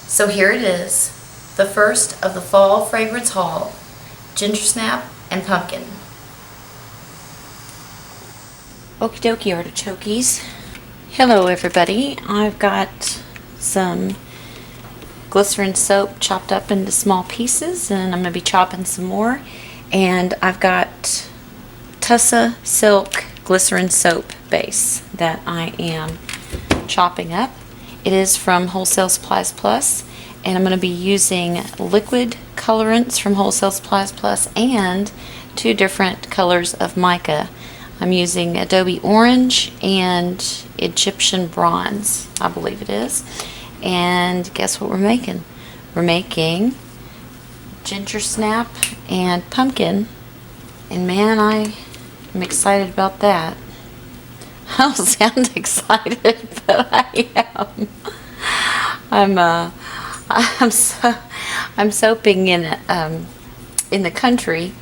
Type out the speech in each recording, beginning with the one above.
So here it is, the first of the fall fragrance haul, Gingersnap and Pumpkin. Okie dokie artichokes. Hello everybody. I've got some glycerin soap chopped up into small pieces, and I'm going to be chopping some more. And I've got Tussa Silk glycerin soap base that I am chopping up. It is from Wholesale Supplies Plus, and I'm going to be using liquid colorants from Wholesale Supplies Plus and two different colors of mica. I'm using Adobe Orange and Egyptian Bronze, I believe it is. And guess what we're making? We're making Gingersnap and Pumpkin, and man, I am excited about that. I don't sound excited, but I am. I'm soaping in the country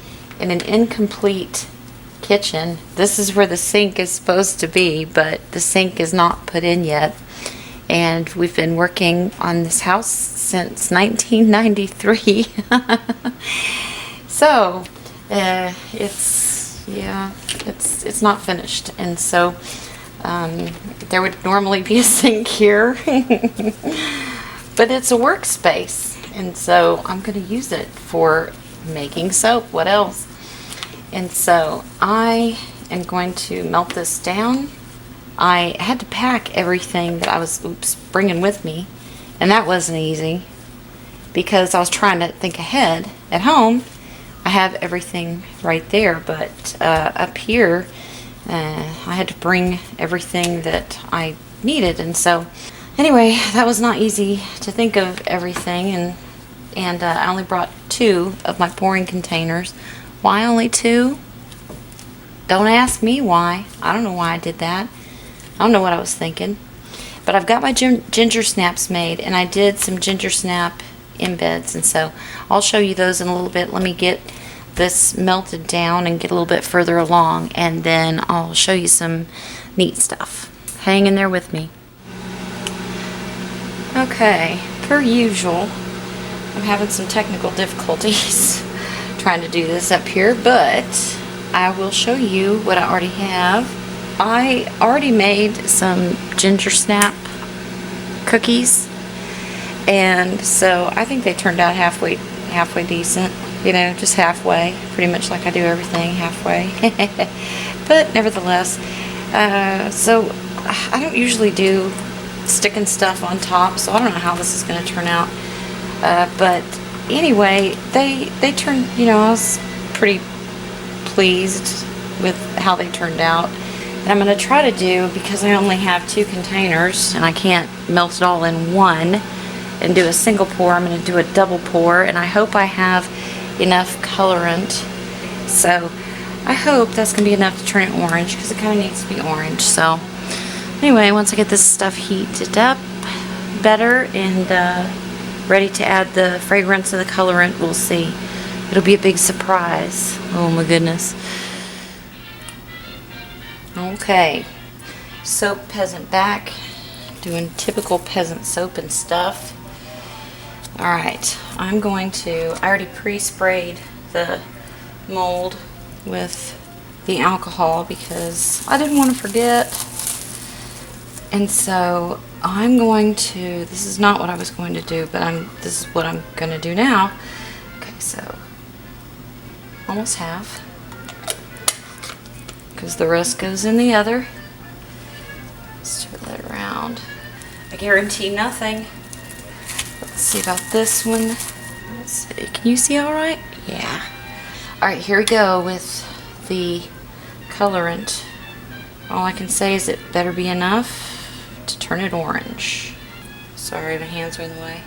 in an incomplete kitchen. This is where the sink is supposed to be, but the sink is not put in yet. And we've been working on this house since 1993. So it's not finished, and so there would normally be a sink here, but it's a workspace, and so I'm going to use it for making soap. What else? And so I am going to melt this down. I had to pack everything that I was bringing with me, and that wasn't easy because I was trying to think ahead. At home I have everything right there, but up here I had to bring everything that I needed. And so anyway, that was not easy to think of everything, and I only brought 2 of my pouring containers. Why only 2? Don't ask me why. I don't know why I did that. I don't know what I was thinking. But I've got my ginger snaps made, and I did some ginger snap embeds, and so I'll show you those in a little bit. Let me get this melted down and get a little bit further along, and then I'll show you some neat stuff. Hang in there with me. Okay, per usual, I'm having some technical difficulties trying to do this up here, but I will show you what I already have. I already made some ginger snap cookies, and so I think they turned out halfway decent, you know, just halfway, pretty much like I do everything halfway. But nevertheless, so I don't usually do sticking stuff on top, so I don't know how this is going to turn out, but anyway, they turned, you know, I was pretty pleased with how they turned out. And I'm going to try to do, because I only have 2 containers and I can't melt it all in one and do a single pour, I'm going to do a double pour, and I hope I have enough colorant. So I hope that's going to be enough to turn it orange, because it kind of needs to be orange. So anyway, once I get this stuff heated up better and ready to add the fragrance and the colorant, we'll see. It'll be a big surprise. Oh my goodness. Okay, Soap Peasant back, doing typical peasant soap and stuff. Alright, I already pre-sprayed the mold with the alcohol because I didn't want to forget. And so this is not what I was going to do, but this is what I'm going to do now. Okay, so almost half, because the rest goes in the other. Stir that around. I guarantee nothing. Let's see about this one. Let's see. Can you see all right? Yeah. All right, here we go with the colorant. All I can say is it better be enough to turn it orange. Sorry, my hands are in the way.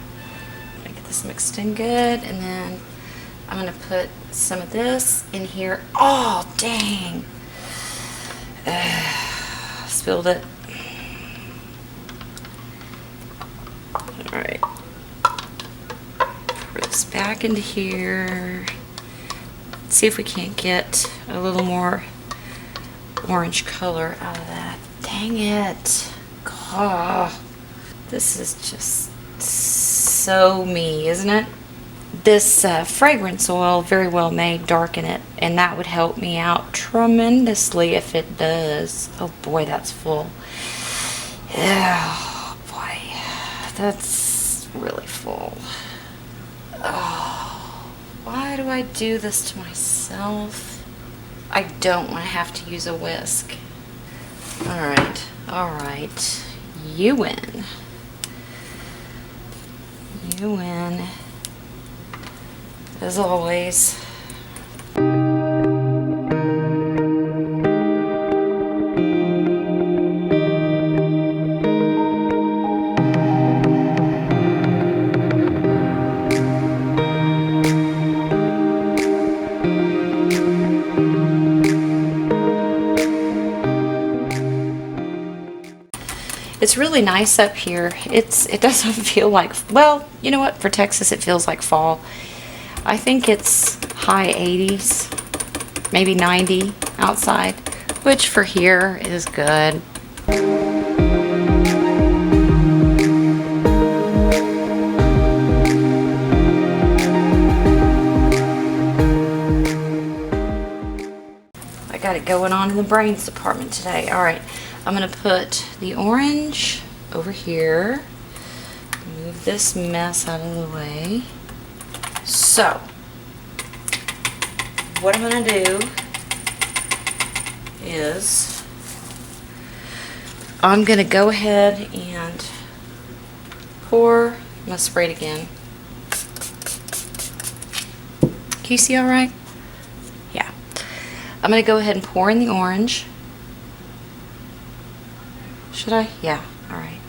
I'm gonna get this mixed in good, and then I'm gonna put some of this in here. Oh, dang. Spilled it. Alright. Pour this back into here. See if we can't get a little more orange color out of that. Dang it. God. This is just so me, isn't it? This fragrance oil, very well may darken it, and that would help me out tremendously if it does. Oh boy, that's full. Oh boy, that's really full. Oh, why do I do this to myself? I don't want to have to use a whisk. All right, you win. You win. As always. It's really nice up here. It doesn't feel like, well, you know what? For Texas, it feels like fall. I think it's high 80s, maybe 90 outside, which for here is good. I got it going on in the brains department today. All right, I'm gonna put the orange over here. Move this mess out of the way. So, what I'm going to do is I'm going to go ahead and pour. I'm going to spray it again. Can you see all right? Yeah. I'm going to go ahead and pour in the orange. Should I? Yeah. All right.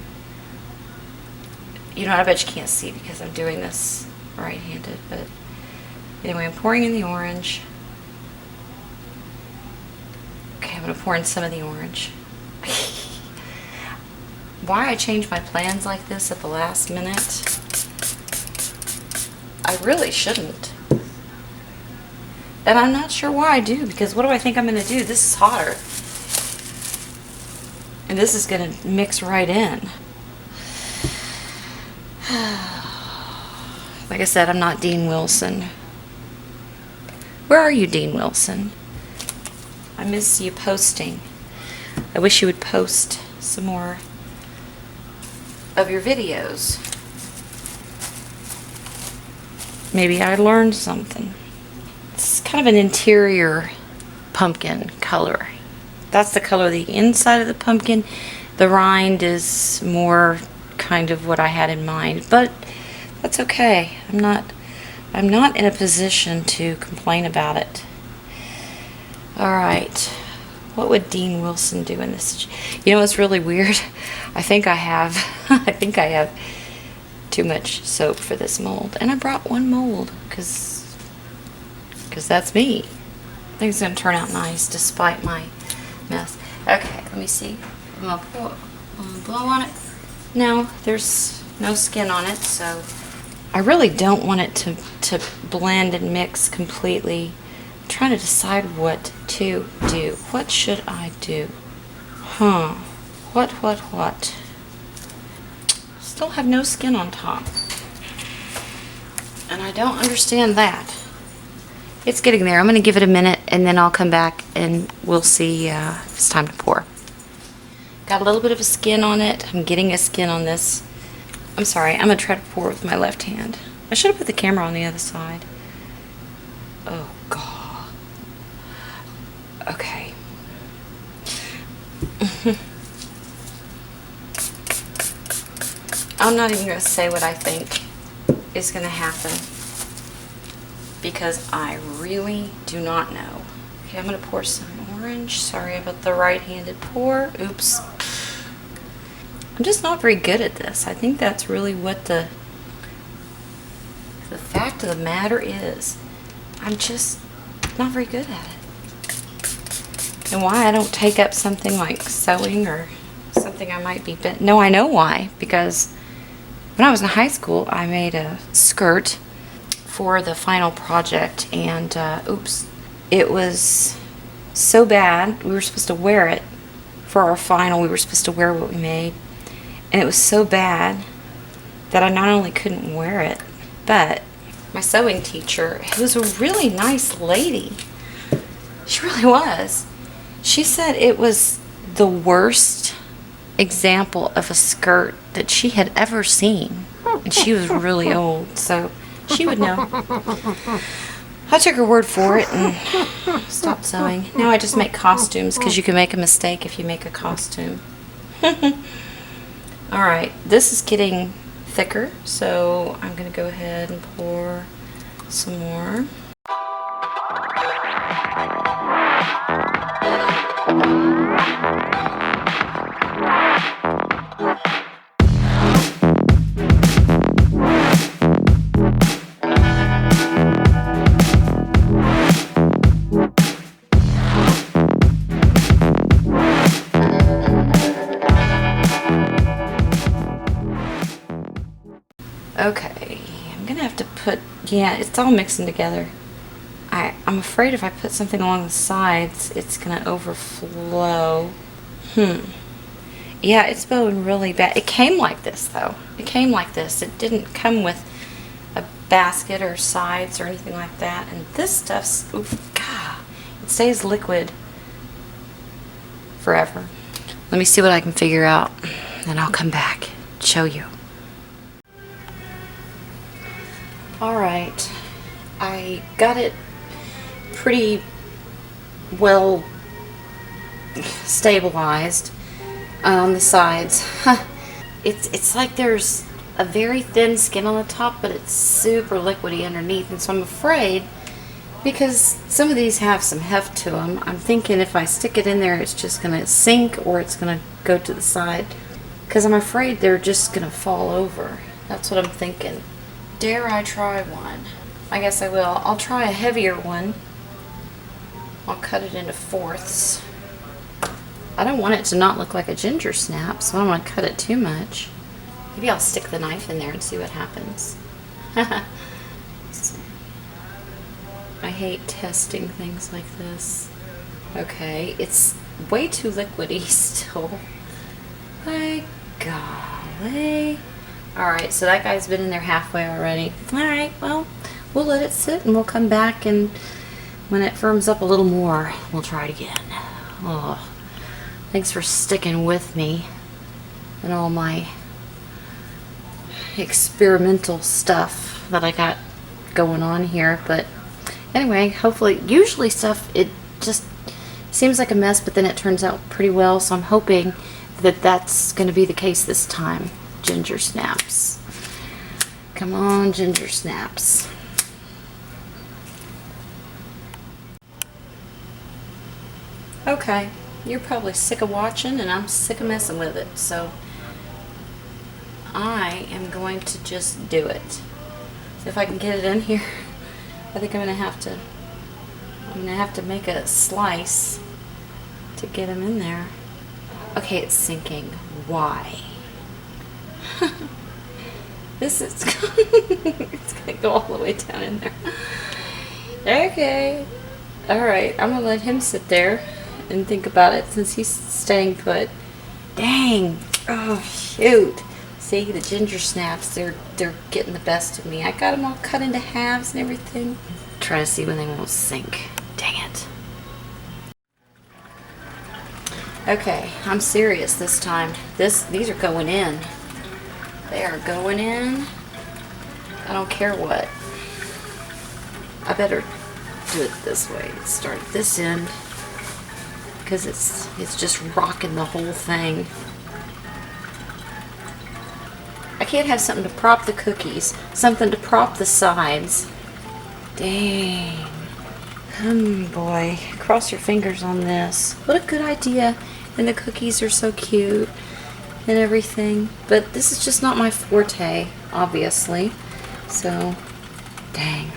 You know, I bet you can't see because I'm doing this right-handed, but anyway, I'm pouring in the orange. Okay, I'm going to pour in some of the orange. Why I change my plans like this at the last minute, I really shouldn't. And I'm not sure why I do, because what do I think I'm going to do? This is hotter. And this is going to mix right in. Like I said, I'm not Dean Wilson. Where are you, Dean Wilson? I miss you posting. I wish you would post some more of your videos. Maybe I learned something. It's kind of an interior pumpkin color. That's the color of the inside of the pumpkin. The rind is more kind of what I had in mind, but that's okay. I'm not in a position to complain about it. All right. What would Dean Wilson do in this? You know what's really weird? I think I have too much soap for this mold, and I brought one mold because that's me. I think it's gonna turn out nice despite my mess. Okay, let me see. I'm gonna blow on it. No, there's no skin on it, so I really don't want it to blend and mix completely. I'm trying to decide what to do. What should I do? What? Still have no skin on top. And I don't understand that. It's getting there. I'm going to give it a minute and then I'll come back and we'll see if it's time to pour. Got a little bit of a skin on it. I'm getting a skin on this. I'm sorry, I'm going to try to pour with my left hand. I should have put the camera on the other side. Oh, God. Okay. I'm not even going to say what I think is going to happen because I really do not know. Okay, I'm going to pour some orange. Sorry about the right-handed pour. Oops. I'm just not very good at this. I think that's really what the fact of the matter is. I'm just not very good at it. And why I don't take up something like sewing or something I might be no, I know why. Because when I was in high school, I made a skirt for the final project, and oops, it was so bad. We were supposed to wear it for our final. We were supposed to wear what we made, and it was so bad that I not only couldn't wear it, but my sewing teacher, who was a really nice lady, she really was, she said it was the worst example of a skirt that she had ever seen. And she was really old, so she would know. I took her word for it and stopped sewing. Now I just make costumes because you can make a mistake if you make a costume. Alright, this is getting thicker, so I'm going to go ahead and pour some more. Okay, I'm gonna have to put, yeah, it's all mixing together. I'm afraid if I put something along the sides, it's gonna overflow. Yeah, it's bowing really bad. It came like this, though. It came like this. It didn't come with a basket or sides or anything like that. And this stuff's, oof, God, it stays liquid forever. Let me see what I can figure out, and I'll come back and show you. Alright, I got it pretty well stabilized on the sides. It's like there's a very thin skin on the top, but it's super liquidy underneath, and so I'm afraid, because some of these have some heft to them, I'm thinking if I stick it in there it's just going to sink or it's going to go to the side, because I'm afraid they're just going to fall over. That's what I'm thinking. Dare I try one? I guess I will. I'll try a heavier one. I'll cut it into fourths. I don't want it to not look like a ginger snap, so I don't want to cut it too much. Maybe I'll stick the knife in there and see what happens. I hate testing things like this. Okay, it's way too liquidy still. My golly. Alright, so that guy's been in there halfway already. Alright, well, we'll let it sit and we'll come back, and when it firms up a little more, we'll try it again. Oh, thanks for sticking with me and all my experimental stuff that I got going on here. But anyway, hopefully, usually stuff, it just seems like a mess, but then it turns out pretty well, so I'm hoping that that's going to be the case this time. Ginger snaps. Come on, ginger snaps. Okay, you're probably sick of watching and I'm sick of messing with it, so I am going to just do it. If I can get it in here, I think I'm gonna have to make a slice to get them in there. Okay, it's sinking. Why? This is it's gonna go all the way down in there. Okay. Alright, I'm gonna let him sit there and think about it since he's staying put. Dang. Oh shoot. See, the ginger snaps, they're getting the best of me. I got them all cut into halves and everything. Try to see when they won't sink. Dang it. Okay, I'm serious this time. These are going in. They are going in. I don't care what. I better do it this way. Start at this end because it's just rocking the whole thing. I can't have something to prop the cookies, something to prop the sides. Dang. Boy, cross your fingers on this. What a good idea. And the cookies are so cute and everything, but this is just not my forte, obviously. So, dang.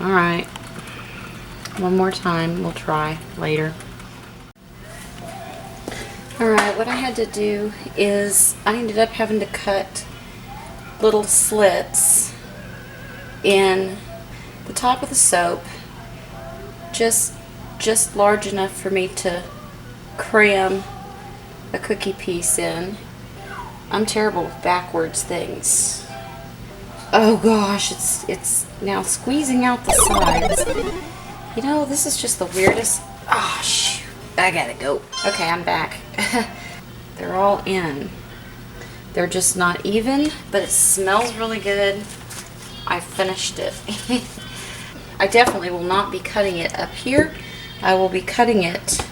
Alright. One more time. We'll try later. Alright, what I had to do is I ended up having to cut little slits in the top of the soap, just large enough for me to cram a cookie piece in. I'm terrible with backwards things. Oh gosh, it's now squeezing out the sides. You know, this is just the weirdest. Oh shoot, I gotta go. Okay, I'm back. They're all in. They're just not even, but it smells really good. I finished it. I definitely will not be cutting it up here. I will be cutting it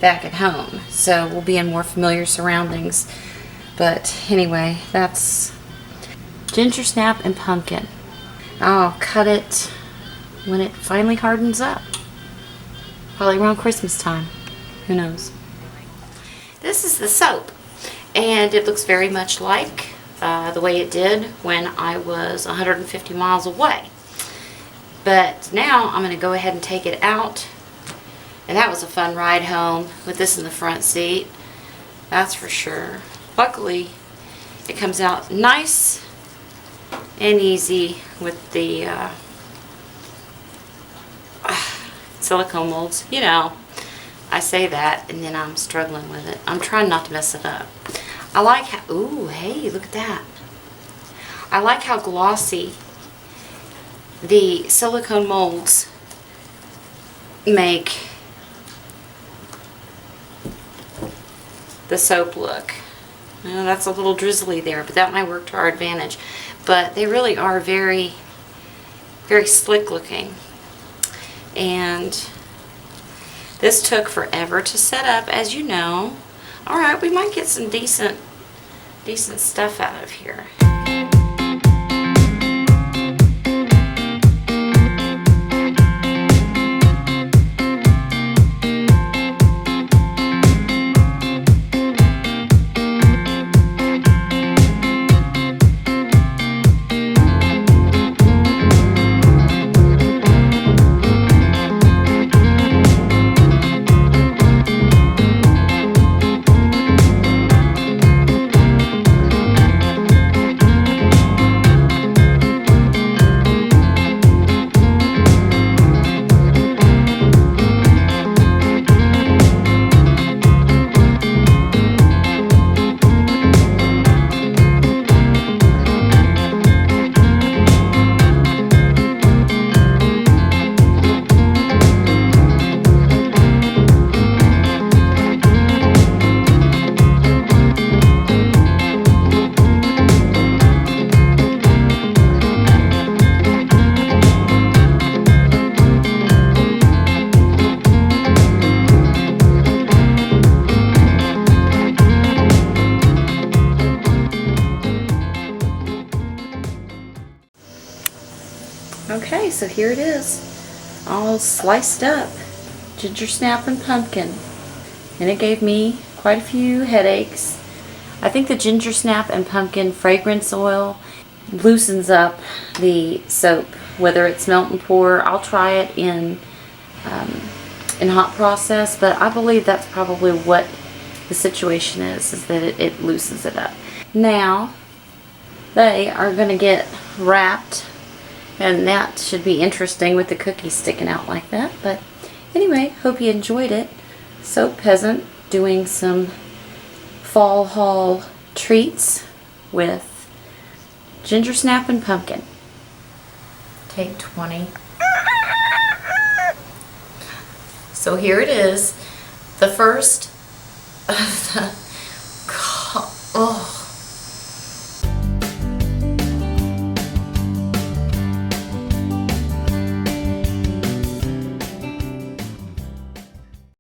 back at home, so we'll be in more familiar surroundings. But anyway, that's Gingersnap and pumpkin. I'll cut it when it finally hardens up. Probably around Christmas time. Who knows? This is the soap, and it looks very much like the way it did when I was 150 miles away. But now I'm going to go ahead and take it out. And that was a fun ride home with this in the front seat. That's for sure. Luckily, it comes out nice and easy with the silicone molds. You know, I say that and then I'm struggling with it. I'm trying not to mess it up. I like how, ooh, hey, look at that. I like how glossy the silicone molds make the soap look. Well, that's a little drizzly there, but that might work to our advantage. But they really are very, very slick looking. And this took forever to set up, as you know. Alright, we might get some decent stuff out of here. Okay, so here it is, all sliced up, Gingersnap and pumpkin, and it gave me quite a few headaches. I think the Gingersnap and pumpkin fragrance oil loosens up the soap, whether it's melt and pour. I'll try it in hot process, but I believe that's probably what the situation is that it loosens it up. Now, they are going to get wrapped. And that should be interesting with the cookies sticking out like that. But anyway, hope you enjoyed it. Soap Peasant doing some fall haul treats with Gingersnap and pumpkin. Take 20. So here it is. The first